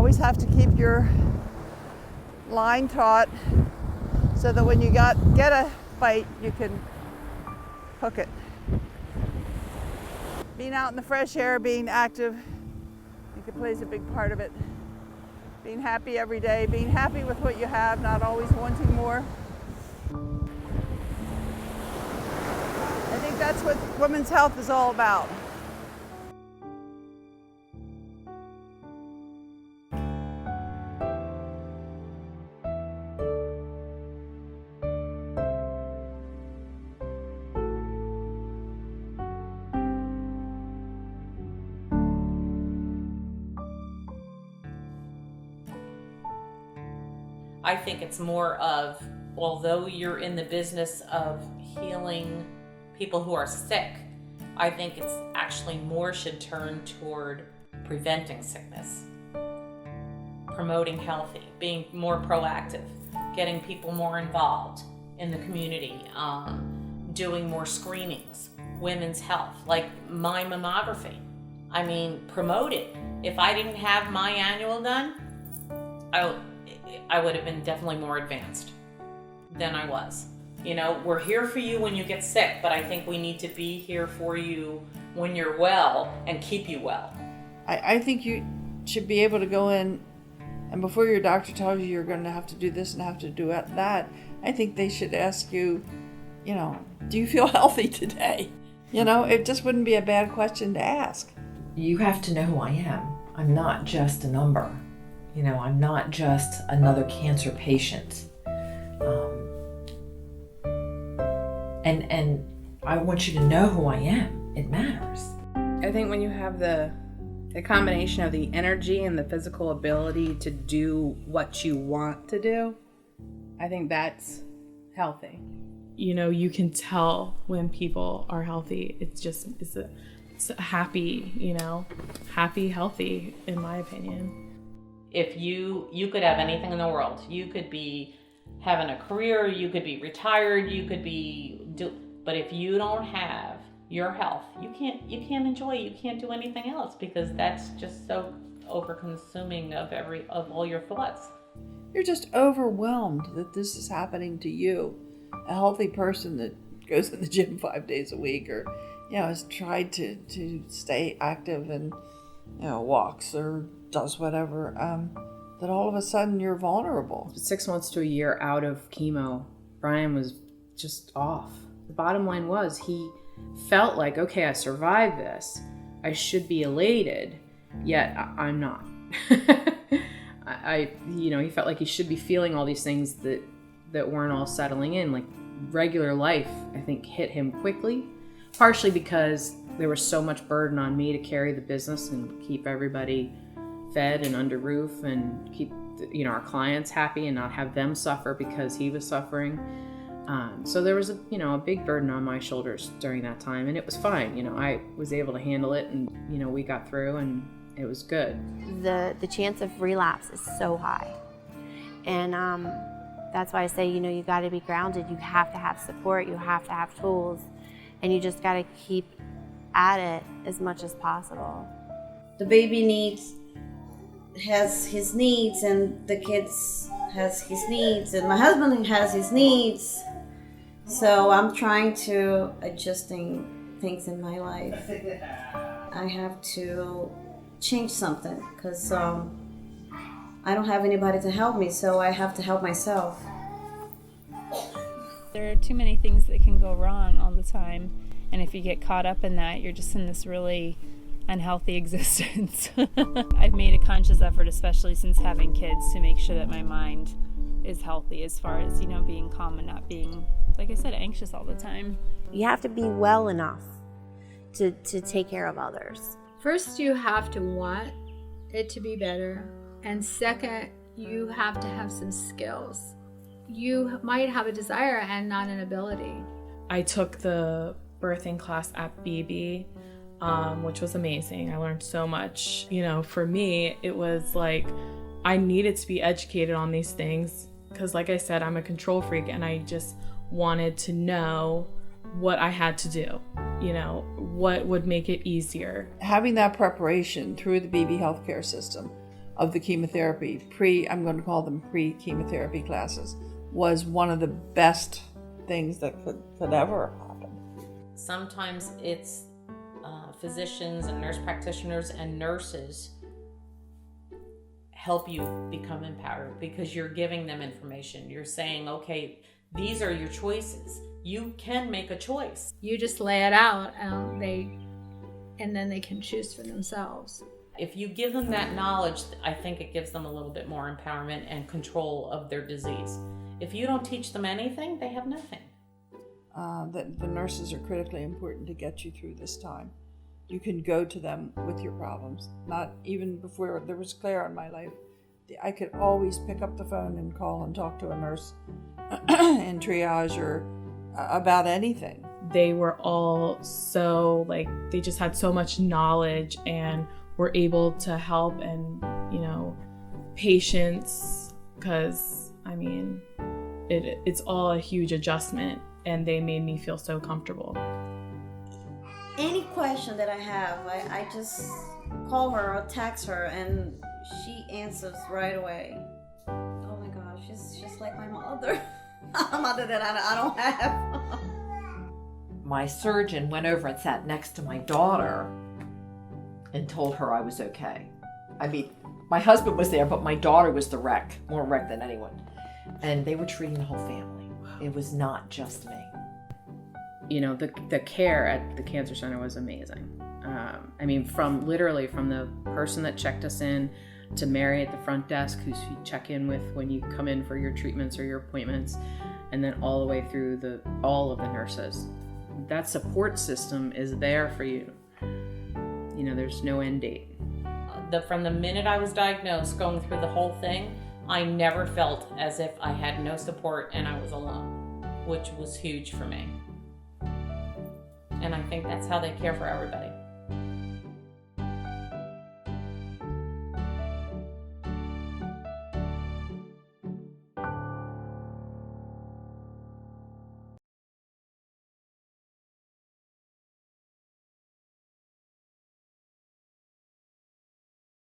always have to keep your line taut so that when you get a bite, you can hook it. Being out in the fresh air, being active, I think it plays a big part of it. Being happy every day, being happy with what you have, not always wanting more. I think that's what women's health is all about. I think it's more of, although you're in the business of healing people who are sick, I think it's actually more should turn toward preventing sickness, promoting healthy, being more proactive, getting people more involved in the community, doing more screenings, women's health, like my mammography. I mean, promote it. If I didn't have my annual done, I would have been definitely more advanced than I was. You know, we're here for you when you get sick, but I think we need to be here for you when you're well and keep you well. I think you should be able to go in, and before your doctor tells you you're going to have to do this and have to do that, I think they should ask you, you know, do you feel healthy today? You know, it just wouldn't be a bad question to ask. You have to know who I am. I'm not just a number. You know, I'm not just another cancer patient. And I want you to know who I am. It matters. I think when you have the combination of the energy and the physical ability to do what you want to do, I think that's healthy. You know, you can tell when people are healthy. It's a happy, you know, happy, healthy, in my opinion. If you could have anything in the world, you could be having a career, you could be retired, you could be but if you don't have your health, you can't enjoy, you can't do anything else, because that's just so over consuming of all your thoughts. You're just overwhelmed that this is happening to you, a healthy person that goes to the gym 5 days a week, or, you know, has tried to stay active and, you know, walks or does whatever, that all of a sudden you're vulnerable. 6 months to a year out of chemo, Brian was just off. The bottom line was he felt like, okay, I survived this. I should be elated, yet I'm not. He felt like he should be feeling all these things that weren't all settling in. Like regular life, I think, hit him quickly, partially because there was so much burden on me to carry the business and keep everybody fed and under roof and keep, you know, our clients happy and not have them suffer because he was suffering. So there was a big burden on my shoulders during that time, and it was fine. You know, I was able to handle it, and, you know, we got through, and it was good. The chance of relapse is so high, and that's why I say, you know, you got to be grounded. You have to have support. You have to have tools, and you just got to keep at it as much as possible. The baby has his needs, and the kids has his needs, and my husband has his needs. So I'm trying to adjusting things in my life. I have to change something because I don't have anybody to help me, so I have to help myself. There are too many things that can go wrong all the time, and if you get caught up in that, you're just in this really unhealthy existence. I've made a conscious effort, especially since having kids, to make sure that my mind is healthy as far as, you know, being calm and not being, like I said, anxious all the time. You have to be well enough to take care of others. First, you have to want it to be better. And second, you have to have some skills. You might have a desire and not an ability. I took the birthing class at Beebe, which was amazing. I learned so much. You know, for me, it was like I needed to be educated on these things because, like I said, I'm a control freak, and I just wanted to know what I had to do, you know, what would make it easier. Having that preparation through the Beebe healthcare system of the chemotherapy, I'm going to call them pre-chemotherapy classes, was one of the best things that could ever happen. Sometimes it's physicians and nurse practitioners and nurses help you become empowered because you're giving them information. You're saying, okay, these are your choices. You can make a choice. You just lay it out, and then they can choose for themselves. If you give them that knowledge, I think it gives them a little bit more empowerment and control of their disease. If you don't teach them anything, they have nothing. The nurses are critically important to get you through this time. You can go to them with your problems. Not even before there was Claire in my life. I could always pick up the phone and call and talk to a nurse in triage or about anything. They were all so, like, they just had so much knowledge and were able to help, and, you know, patience, because, I mean, it's all a huge adjustment, and they made me feel so comfortable. Any question that I have, I just call her or text her, and she answers right away. Oh my gosh, she's just like my mother. A mother that I don't have. My surgeon went over and sat next to my daughter and told her I was okay. I mean, my husband was there, but my daughter was the wreck, more wreck than anyone. And they were treating the whole family. It was not just me. You know, the care at the cancer center was amazing. I mean, from the person that checked us in to Mary at the front desk, who you check in with when you come in for your treatments or your appointments, and then all the way through all of the nurses. That support system is there for you. You know, there's no end date. From the minute I was diagnosed, going through the whole thing, I never felt as if I had no support and I was alone, which was huge for me. And I think that's how they care for everybody.